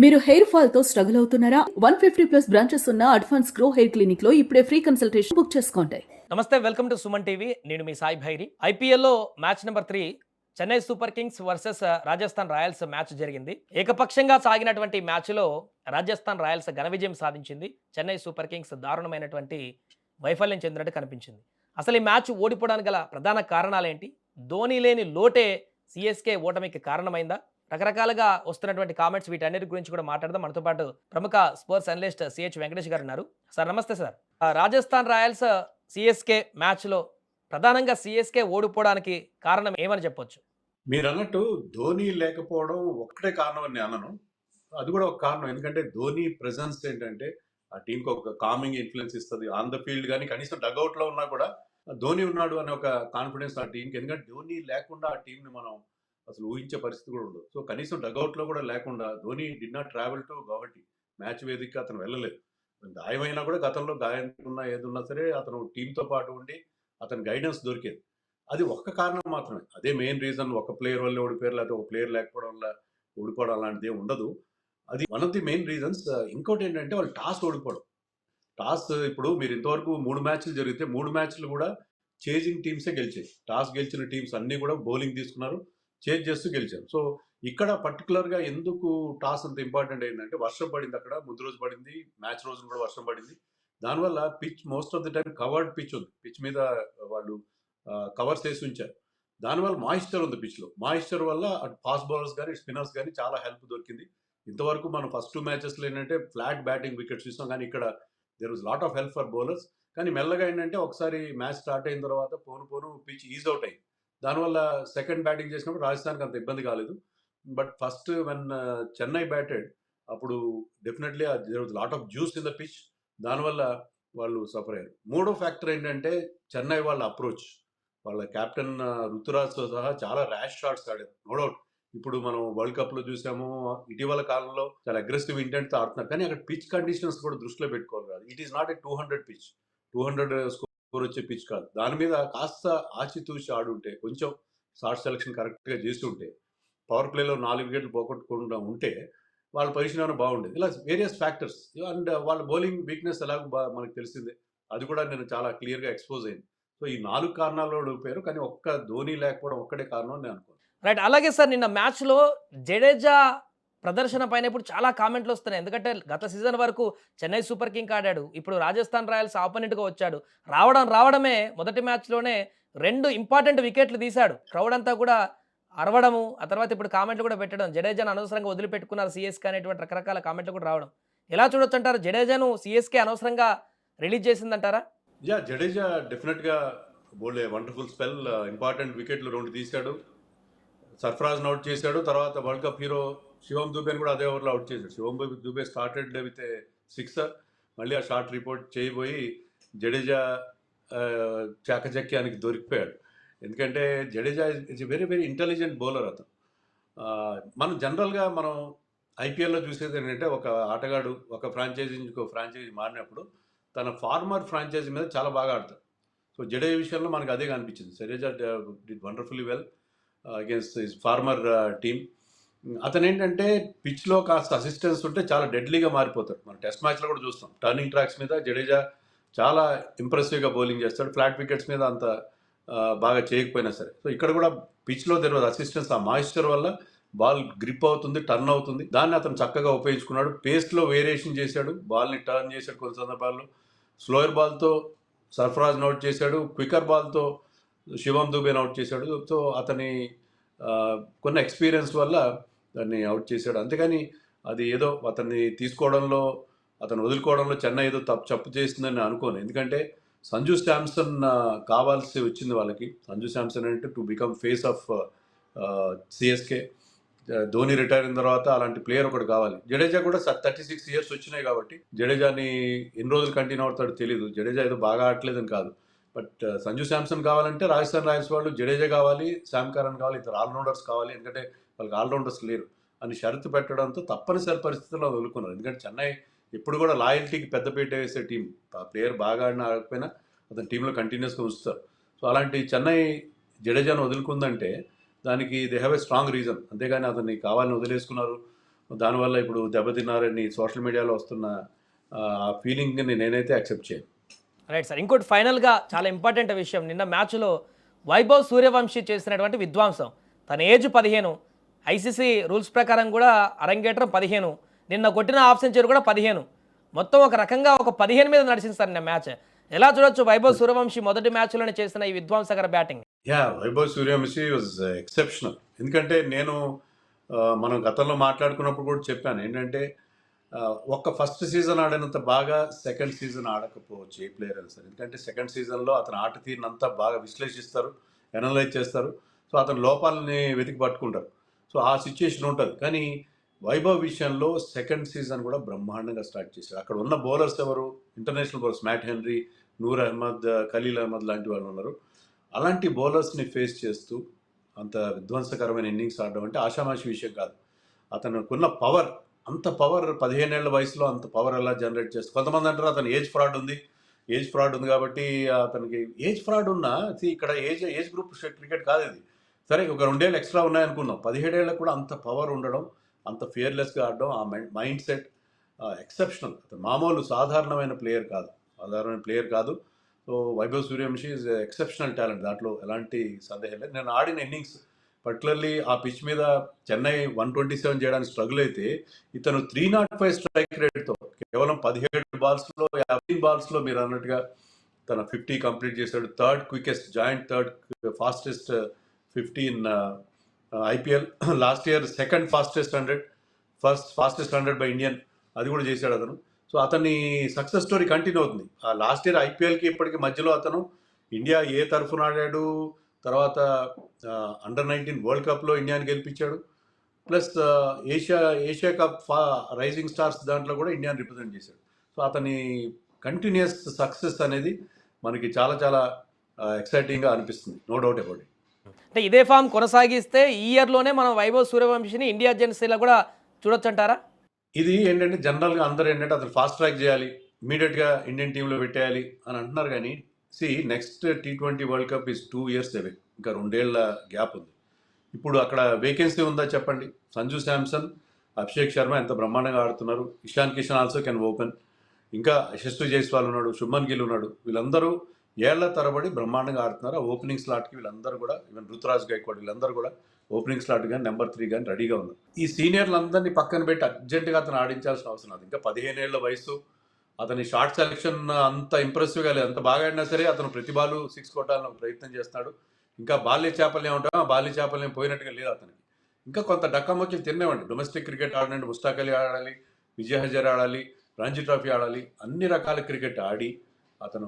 మీరు hair fall తో struggle అవుతున్నారా? 150+ బ్రాంచెస్ ఉన్న అడ్వాన్స్ గ్రో హెయిర్ క్లినిక్ లో ఇప్పుడే ఫ్రీ కన్సల్టేషన్ బుక్ చేసుకోండి. నమస్తే, వెల్కమ్ టు సుమన్ టీవీ. నేను మీ సాయి భైరి. ఐపీఎల్లో match number 3 Chennai super Kings versus Rajasthan Royals match జరిగింది. ఏకపక్షంగా సాగినటువంటి మ్యాచ్లో రాజస్థాన్ రాయల్స్ ఘన విజయం సాధించింది. చెన్నై సూపర్ కింగ్స్ దారుణమైనటువంటి వైఫల్యం చెందినట్టు కనిపించింది. అసలు ఈ మ్యాచ్ ఓడిపోవడానికి గల ప్రధాన కారణాలేంటి? ధోని లేని లోటే సిఎస్కే ఓటమికి కారణమైందా? రకరకాలుగా వస్తున్నటువంటి కామెంట్స్ వీటన్నిటి గురించి కూడా మాట్లాడదాం. మనతో పాటు ప్రముఖ స్పోర్ట్స్ అనలిస్ట్ సిహెచ్ వెంకటేష్ గారు ఉన్నారు. సార్ నమస్తే సార్. రాజస్థాన్ రాయల్స్ సిఎస్కే మ్యాచ్‌లో ప్రధానంగా సిఎస్కే ఓడిపోవడానికి కారణం ఏమని చెప్పొచ్చు? మీరన్నట్టు ధోని లేకపోవడం ఒక్కటే కారణం అని నేను అనను. అది కూడా ఒక కారణం. ఎందుకంటే ధోని ప్రెజెన్స్ ఏంటంటే ఆ టీమ్‌కి ఒక కామింగ్ ఇన్‌ఫ్లూయెన్స్ ఇస్తది. ఆన్ ద ఫీల్డ్ గాని కనీసం డగౌట్‌లో ఉన్నా కూడా ధోని ఉన్నాడు అనే ఒక కాన్ఫిడెన్స్ ఆ టీమ్‌కి. ఎందుకంటే ధోని లేకుండా ఆ టీమ్‌ని మనం అసలు ఊహించే పరిస్థితి కూడా ఉండదు. సో కనీసం డగౌట్‌లో కూడా లేకుండా Dhoni did not travel to Guwahati. Match వేదికగా అతను వెళ్ళలేదు. గాయమైనా కూడా గతంలో గాయం ఉన్నా ఏదున్నా సరే అతను టీమ్‌తో పాటు ఉండి అతని గైడెన్స్ దొరికేది. అది ఒక్క కారణం మాత్రమే. అదే మెయిన్ రీజన్. ఒక ప్లేయర్ వల్లే ఓడిపోయారు, లేకపోతే ఒక ప్లేయర్ లేకపోవడం వల్ల ఓడిపోవడం అలాంటిదేం ఉండదు. అది one of the main reasons. ఇంకోటేంటంటే వాళ్ళు టాస్ ఓడిపోవడం. టాస్ ఇప్పుడు మీరు ఇంతవరకు 3 మ్యాచ్‌లు జరిగితే 3 మ్యాచ్‌లు కూడా చేజింగ్ టీమ్సే గెలిచాయి. టాస్ గెలిచిన టీమ్స్ అన్నీ కూడా బౌలింగ్ తీసుకున్నారు. చేజ్ చేస్తూ గెలిచారు. సో, ఇక్కడ పర్టిక్యులర్‌గా ఎందుకు టాస్ అంత ఇంపార్టెంట్ అయిందంటే వర్షం పడింది అక్కడ. ముందు రోజు పడింది. మ్యాచ్ రోజున కూడా వర్షం పడింది. దానివల్ల pitch most of the time covered pitch ఉంది. పిచ్ మీద వాళ్ళు కవర్స్ ఏసి ఉంచారు. దానివల్ల మాయిశ్చర్ ఉంది పిచ్‌లో. మాయిశ్చర్ వల్ల అటు ఫాస్ట్ బౌలర్స్ గాని, స్పిన్నర్స్ గాని చాలా హెల్ప్ దొరికింది. ఇంతవరకు మనం ఫస్ట్ 2 మ్యాచెస్‌లో ఏంటంటే ఫ్లాట్ బ్యాటింగ్ వికెట్స్ చూసాం. కానీ ఇక్కడ there was lot of help for bowlers. కానీ మెల్లగా ఏంటంటే ఒకసారి మ్యాచ్ స్టార్ట్ అయిన తర్వాత పోను పోను పిచ్ ఈజ్ అవుట్ అయింది. దానివల్ల సెకండ్ బ్యాటింగ్ చేసినప్పుడు రాజస్థాన్‌కి అంత ఇబ్బంది కాలేదు. But first when Chennai batted అప్పుడు definitely there was lot of juice in the pitch. దానివల్ల వాళ్ళు సఫర్ అయ్యారు. మూడో ఫ్యాక్టర్ ఏంటంటే చెన్నై వాళ్ళ అప్రోచ్. వాళ్ళ కెప్టెన్ రుతురాజ్‌తో సహా చాలా ర్యాష్ షాట్స్ ఆడారు. No doubt. ఇప్పుడు మనం వరల్డ్ కప్‌లో చూసాము. ఇటీవల కాలంలో చాలా అగ్రెసివ్ ఇంటెంట్‌తో ఆడుతున్నారు. కానీ అక్కడ పిచ్ కండిషన్స్ కూడా దృష్టిలో పెట్టుకోవాలి కదా! It is not a 200 pitch. 200 score వచ్చే పిచ్ కాదు. దాని మీద కాస్త ఆచితూచి ఆడుంటే, కొంచెం షాట్ సెలక్షన్ కరెక్ట్‌గా చేసుంటే, పవర్ ప్లేలో 4 వికెట్లు పోగొట్టకుండా ఉంటే, వాళ్ళ పొజిషన్ ఏమైనా బాగుండేది. ఇలా వేరియస్ ఫ్యాక్టర్స్ అండ్ వాళ్ళ బౌలింగ్ వీక్‌నెస్ ఎలాగో మనకు తెలిసిందే. అది కూడా నేను చాలా క్లియర్‌గా ఎక్స్‌పోజ్ అయింది. సో, ఈ 4 కారణాల వల్ల ఓడిపోయారు. కానీ ఒక్క ధోని లేకపోవడం ఒక్కటే కారణం అని నేను అనుకోను. రైట్. అలాగే సార్ నిన్న మ్యాచ్‌లో జడేజా ప్రదర్శన పైన ఇప్పుడు చాలా కామెంట్లు వస్తున్నాయి. ఎందుకంటే గత సీజన్ వరకు చెన్నై సూపర్ కింగ్ ఆడాడు. ఇప్పుడు రాజస్థాన్ రాయల్స్ ఆపోనెంట్‌గా వచ్చాడు. రావడమే మొదటి మ్యాచ్‌లోనే 2 ఇంపార్టెంట్ వికెట్లు తీశాడు. క్రౌడ్ అంతా కూడా అరవడము, ఆ తర్వాత ఇప్పుడు కామెంట్లు కూడా పెట్టడం. జడేజాను అనవసరంగా వదిలిపెట్టుకున్నారు సీఎస్‌కే అనేటువంటి రకరకాల కామెంట్లు కూడా రావడం. ఎలా చూడొచ్చంటారు? జడేజాను సీఎస్‌కే అనవసరంగా రిలీజ్ చేసిందంటారా? జడేజా డెఫినిట్‌గా బోల్డ్ వండర్‌ఫుల్ స్పెల్. ఇంపార్టెంట్ వికెట్లు 2 తీశాడు. సర్ఫరాజ్‌ని ఔట్ చేశాడు. తర్వాత వరల్డ్ కప్ హీరో శివం దూబేని కూడా అదే ఓవర్‌లో ఔట్ చేశాడు. Shivam Dube started with a sixer. మళ్ళీ ఆ షాట్ రిపోర్ట్ చేయబోయి జడేజా చాకచక్యానికి దొరికిపోయాడు. ఎందుకంటే Jadeja is a very very intelligent bowler అతను. మనం జనరల్‌గా మనం ఐపీఎల్‌లో చూసేది ఏంటంటే ఒక ఆటగాడు ఒక ఫ్రాంచైజీ నుంచి ఇంకో ఫ్రాంచైజీ మారినప్పుడు తన ఫార్మర్ ఫ్రాంచైజీ మీద చాలా బాగా ఆడతాడు. సో జడేజా విషయంలో మనకు అదే కనిపించింది. Jadeja did wonderfully well against his former team. అతనేంటంటే పిచ్‌లో కాస్త అసిస్టెన్స్ ఉంటే చాలా డెడ్లీగా మారిపోతాడు. మనం టెస్ట్ మ్యాచ్‌లో కూడా చూస్తాం. టర్నింగ్ ట్రాక్స్ మీద జడేజా చాలా ఇంప్రెసివ్‌గా బౌలింగ్ చేస్తాడు. ఫ్లాట్ వికెట్స్ మీద అంత బాగా చేయకపోయినా సరే. సో ఇక్కడ కూడా పిచ్‌లో దేర్ వాస్ అసిస్టెన్స్. ఆ మాయిశ్చర్ వల్ల బాల్ గ్రిప్ అవుతుంది, టర్న్ అవుతుంది. దాన్ని అతను చక్కగా ఉపయోగించుకున్నాడు. పేస్‌లో వేరియేషన్ చేశాడు. బాల్‌ని టర్న్ చేశాడు కొన్ని సందర్భాల్లో. స్లోయర్ బాల్‌తో సర్ఫరాజ్‌ని ఔట్ చేశాడు. క్విక్కర్ బాల్‌తో శివం దూబేని ఔట్ చేశాడు. సో అతని కొన్ని ఎక్స్‌పీరియన్స్ వల్ల దాన్ని ఔట్ చేశాడు. అంతేగాని అది ఏదో అతన్ని తీసుకోవడంలో, అతను వదులుకోవడంలో చెన్నై ఏదో తప్పు చేసిందని నేను అనుకోను. ఎందుకంటే సంజు శాంసన్ కావాల్సి వచ్చింది వాళ్ళకి. సంజు శాంసన్ అంటే to become face of CSK. Dhoni retire అయిన తర్వాత అలాంటి ప్లేయర్ ఒకటి కావాలి. జడేజా కూడా 36 ఇయర్స్ వచ్చినాయి కాబట్టి జడేజాని ఎన్ని రోజులు కంటిన్యూ అవుతాడో తెలీదు. జడేజా ఏదో బాగా ఆడట్లేదని కాదు. బట్ సంజు శాంసన్ కావాలంటే రాజస్థాన్ రాయల్స్ వాళ్ళు జడేజా కావాలి, శామ్ కరణ్ కావాలి, ఇద్దరు ఆల్రౌండర్స్ కావాలి. ఎందుకంటే వాళ్ళకి ఆల్రౌండర్స్ లేరు అని షరతు పెట్టడంతో తప్పనిసరి పరిస్థితుల్లో వదులుకున్నారు. ఎందుకంటే చెన్నై ఎప్పుడు కూడా లాయల్టీకి పెద్దపీట వేసే టీం. ఆ ప్లేయర్ బాగా ఆడినా ఆడకపోయినా అతని టీంలో కంటిన్యూస్గా ఉంచుతారు. సో అలాంటి చెన్నై జడేజాను వదులుకుందంటే దానికి they have a strong reason. అంతేగాని అతన్ని కావాలని వదిలేసుకున్నారు, దానివల్ల ఇప్పుడు దెబ్బతిన్నారని సోషల్ మీడియాలో వస్తున్న ఆ ఫీలింగ్ని నేనైతే యాక్సెప్ట్ చేయను. Right sir. ఇంకోటి ఫైనల్‌గా చాలా ఇంపార్టెంట్ విషయం. నిన్న మ్యాచ్‌లో వైభవ్ సూర్యవంశీ చేసినటువంటి విధ్వంసం. తన ఏజ్ 15. ఐసీసీ రూల్స్ ప్రకారం కూడా అరంగేట్రం 15. నిన్న కొట్టిన హాఫ్ సెంచరీ కూడా 15. మొత్తం ఒక రకంగా ఒక 15 మీద నడిచింది సార్ నిన్న మ్యాచ్. ఎలా చూడొచ్చు వైభవ్ సూర్యవంశీ మొదటి మ్యాచ్‌లోనే చేసిన ఈ విధ్వంసకర బ్యాటింగ్? Vaibhav Suryavanshi was exceptional. ఎందుకంటే నేను మనం గతంలో మాట్లాడుకున్నప్పుడు కూడా చెప్పాను ఏంటంటే ఒక్క ఫస్ట్ సీజన్ ఆడినంత బాగా సెకండ్ సీజన్ ఆడకపోవచ్చు ఏ ప్లేయర్ అయినా సరే. ఎందుకంటే సెకండ్ సీజన్లో అతను ఆట తీరునంతా బాగా విశ్లేషిస్తారు, అనలైజ్ చేస్తారు. సో అతని లోపాలని వెతికి పట్టుకుంటారు. సో ఆ సిచ్యుయేషన్ ఉంటుంది. కానీ వైభవ్ విషయంలో సెకండ్ సీజన్ కూడా బ్రహ్మాండంగా స్టార్ట్ చేశారు. అక్కడ ఉన్న బౌలర్స్ ఎవరు? International bowlers Matt Henry, Noor Ahmad, Khaleel Ahmed లాంటి వాళ్ళు ఉన్నారు. అలాంటి బౌలర్స్ని ఫేస్ చేస్తూ అంత విధ్వంసకరమైన ఇన్నింగ్స్ ఆడడం అంటే ఆషామాషి విషయం కాదు. అతనుకున్న పవర్, అంత పవర్ 15 ఏళ్ల వయసులో అంత పవర్ ఎలా జనరేట్ చేస్తుంది. కొంతమంది అంటారు అతను ఏజ్ ఫ్రాడ్ ఉంది కాబట్టి అతనికి ఏజ్ ఫ్రాడ్ ఉన్నా ఇక్కడ ఏజ్ గ్రూప్ క్రికెట్ కాదు ఇది. సరే ఒక 2 ఏళ్ళు ఎక్స్ట్రా ఉన్నాయనుకుందాం. 17 ఏళ్ళకు కూడా అంత పవర్ ఉండడం, అంత ఫియర్లెస్గా ఆడడం, ఆ మైండ్ సెట్ ఎక్సెప్షనల్. అతను మామూలు సాధారణమైన ప్లేయర్ కాదు. So Vaibhav Suryavanshi is exceptional talent, దాంట్లో ఎలాంటి సందేహం లేదు. నేను ఆడిన ఇన్నింగ్స్ పర్టికులర్లీ ఆ పిచ్ మీద చెన్నై 127 చేయడానికి స్ట్రగుల్ అయితే ఇతను 305 స్ట్రైక్ రేట్తో కేవలం 17 బాల్స్లో 50 బాల్స్లో మీరు అన్నట్టుగా తన 50 కంప్లీట్ చేశాడు. Third fastest 50 in IPL. Last year second fastest 100 by Indian, అది కూడా చేశాడు అతను. సో అతని సక్సెస్ స్టోరీ కంటిన్యూ అవుతుంది. ఆ లాస్ట్ ఇయర్ ఐపీఎల్కి ఇప్పటికి మధ్యలో అతను ఇండియా ఏ తరఫున ఆడాడు, తర్వాత అండర్-19 వరల్డ్ కప్లో ఇండియాని గెలిపించాడు. Plus Asia cup rising stars దాంట్లో కూడా ఇండియాని రిప్రజెంట్ చేశాడు. సో అతని కంటిన్యూస్ సక్సెస్ అనేది మనకి చాలా చాలా ఎక్సైటింగ్గా అనిపిస్తుంది, నో డౌట్ అబౌట్ ఇట్. అంటే ఇదే ఫామ్ కొనసాగిస్తే ఈ ఇయర్‌లోనే మనం వైభవ్ సూర్యవంశీని ఇండియా జెర్సీలో కూడా చూడొచ్చంటారా? ఇది ఏంటంటే జనరల్గా అందరూ ఏంటంటే అతను ఫాస్ట్ ట్రాక్ చేయాలి, ఇమీడియట్గా ఇండియన్ టీంలో పెట్టేయాలి అని అంటున్నారు. కానీ next T20 world cup is 2 years away. ఇంకా 2 ఏళ్ల గ్యాప్ ఉంది. ఇప్పుడు అక్కడ వేకెన్సీ ఉందా చెప్పండి? సంజు శాంసన్, అభిషేక్ శర్మ ఎంత బ్రహ్మాండంగా ఆడుతున్నారు. Ishan Kishan also can open. ఇంకా యశస్వి జైస్వాల్ ఉన్నాడు, శుభ్మన్ గిల్ ఉన్నాడు. వీళ్ళందరూ ఏళ్ల తరబడి బ్రహ్మాండంగా ఆడుతున్నారు. ఆ ఓపెనింగ్ స్లాట్కి వీళ్ళందరూ కూడా, ఈవెన్ రుతురాజ్ గైక్వాడ్ వీళ్ళందరూ కూడా ఓపెనింగ్ స్లాట్ కానీ నెంబర్ 3 కానీ రెడీగా ఉన్నారు. ఈ సీనియర్లందరినీ పక్కన పెట్టి అర్జెంటుగా అతను ఆడించాల్సిన అవసరం లేదు. ఇంకా 15 ఏళ్ల వయసు, అతని షార్ట్ సెలెక్షన్ అంత ఇంప్రెసివ్గా లేదు. అంత బాగా ఆడినా సరే అతను ప్రతి బాలు 6 కొట్టాలని ప్రయత్నం చేస్తున్నాడు. ఇంకా బాల్య చేపల్యం ఉంటాం, ఆ బాల్య చేపల్యం పోయినట్టుగా లేదు అతనికి. ఇంకా కొంత డక్కమొక్కలు తినేవండి. డొమెస్టిక్ క్రికెట్ ఆడినండి, ముస్తాక్ అలీ ఆడాలి, విజయ్ హజారే ఆడాలి, రంజీ ట్రోఫీ ఆడాలి, అన్ని రకాల క్రికెట్ ఆడి అతను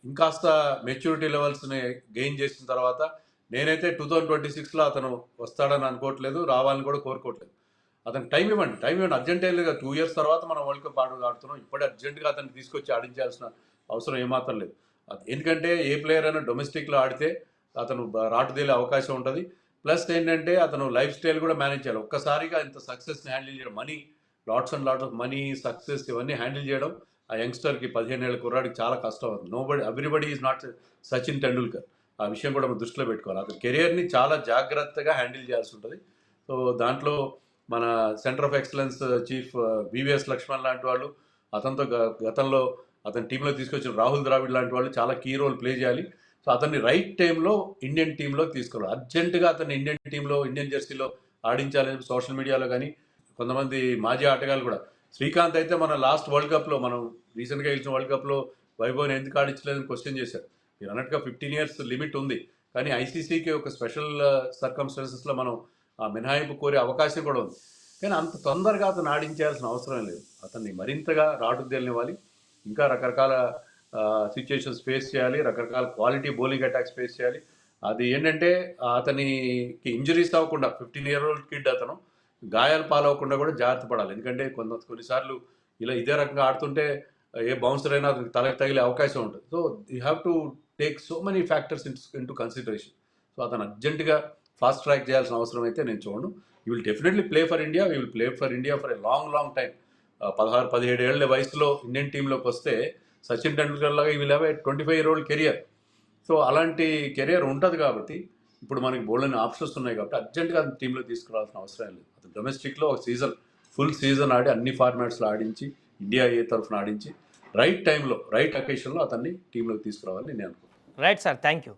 ఇంకాస్త మెచ్యూరిటీ లెవెల్స్ని గెయిన్ చేసిన తర్వాత నేనైతే 2026లో అతను వస్తాడని అనుకోవట్లేదు, రావాలని కూడా కోరుకోవట్లేదు. అతనికి టైం ఇవ్వండి. అర్జెంట్ లేదు. 2 years తర్వాత మనం వరల్డ్ కప్ ఆడుతున్నాం. ఇప్పుడే అర్జెంటుగా అతన్ని తీసుకొచ్చి ఆడించాల్సిన అవసరం ఏమాత్రం లేదు. ఎందుకంటే ఏ ప్లేయర్ అయినా డొమెస్టిక్లో ఆడితే అతను రాటుదేలే అవకాశం ఉంటుంది. ప్లస్ ఏంటంటే అతను లైఫ్ స్టైల్ కూడా మేనేజ్ చేయాలి. ఒక్కసారిగా ఇంత సక్సెస్ని హ్యాండిల్ చేయడం, లాట్స్ ఆఫ్ మనీ, సక్సెస్ ఇవన్నీ హ్యాండిల్ చేయడం ఆ యంగ్స్టర్కి 15 ఏళ్ళ కుర్రాడికి చాలా కష్టం అవుతుంది. Everybody is not Sachin Tendulkar. ఆ విషయం కూడా మనం దృష్టిలో పెట్టుకోవాలి. అతని కెరియర్ని చాలా జాగ్రత్తగా హ్యాండిల్ చేయాల్సి ఉంటుంది. సో దాంట్లో మన centre of excellence chief VVS Laxman లాంటి వాళ్ళు, అతనితో గతంలో అతని టీంలో తీసుకొచ్చిన రాహుల్ ద్రావిడ్ లాంటి వాళ్ళు చాలా కీ రోల్ ప్లే చేయాలి. సో అతన్ని రైట్ టైంలో ఇండియన్ టీంలో తీసుకోవాలి. అర్జెంటుగా అతన్ని ఇండియన్ టీంలో, ఇండియన్ జెర్సీలో ఆడించాలని సోషల్ మీడియాలో కానీ కొంతమంది మాజీ ఆటగాళ్ళు కూడా, శ్రీకాంత్ అయితే మన లాస్ట్ వరల్డ్ కప్లో, మనం రీసెంట్గా గెలిచిన వరల్డ్ కప్లో వైభవ్ని ఎందుకు ఆడించలేదని క్వశ్చన్ చేశారు. మీరు అన్నట్టుగా 15 years లిమిట్ ఉంది. కానీ ఐసీసీకి ఒక స్పెషల్ సర్కమ్స్టాన్సెస్లో మనం ఆ మినహాయింపు కోరే అవకాశం కూడా ఉంది. కానీ అంత తొందరగా అతను ఆడించాల్సిన అవసరం లేదు. అతన్ని మరింతగా రాటుదేలనివ్వాలి. ఇంకా రకరకాల సిచ్యుయేషన్స్ ఫేస్ చేయాలి, రకరకాల క్వాలిటీ బౌలింగ్ అటాక్స్ ఫేస్ చేయాలి. అది ఏంటంటే అతనికి ఇంజరీస్ అవ్వకుండా, 15-year-old కిడ్ అతను గాయాలు పాలవకుండా కూడా జాగ్రత్త పడాలి. ఎందుకంటే కొన్నిసార్లు ఇదే రకంగా ఆడుతుంటే ఏ బౌన్సర్ అయినా అతనికి తలకు తగిలే అవకాశం ఉంటుంది. So you have to take so many factors in to consideration. So అతను అర్జెంటుగా ఫాస్ట్ ట్రాక్ చేయాల్సిన అవసరం అయితే నేను చూడను. You will definitely play for India. We will play for India for a long time. 16-17 ఏళ్ల వయసులో ఇండియన్ టీంలోకి వస్తే సచిన్ టెండూల్కర్ లాగా ఈ will have a 25-year-old career. So అలాంటి కెరియర్ ఉంటుంది కాబట్టి ఇప్పుడు మనకి బోల్డెన్ ఆప్షన్స్ ఉన్నాయి కాబట్టి అర్జెంటుగా టీంలో తీసుకురావాల్సిన అవసరం లేదు. అతను డొమెస్టిక్లో ఒక సీజన్ ఫుల్ సీజన్ ఆడి అన్ని ఫార్మాట్స్లో ఆడించి ఇండియా ఏ తరఫున ఆడించి రైట్ టైంలో రైట్ అకేషన్లో అతన్ని టీంలోకి తీసుకురావాలని నేను అనుకుంటున్నాను. Right sir, thank you.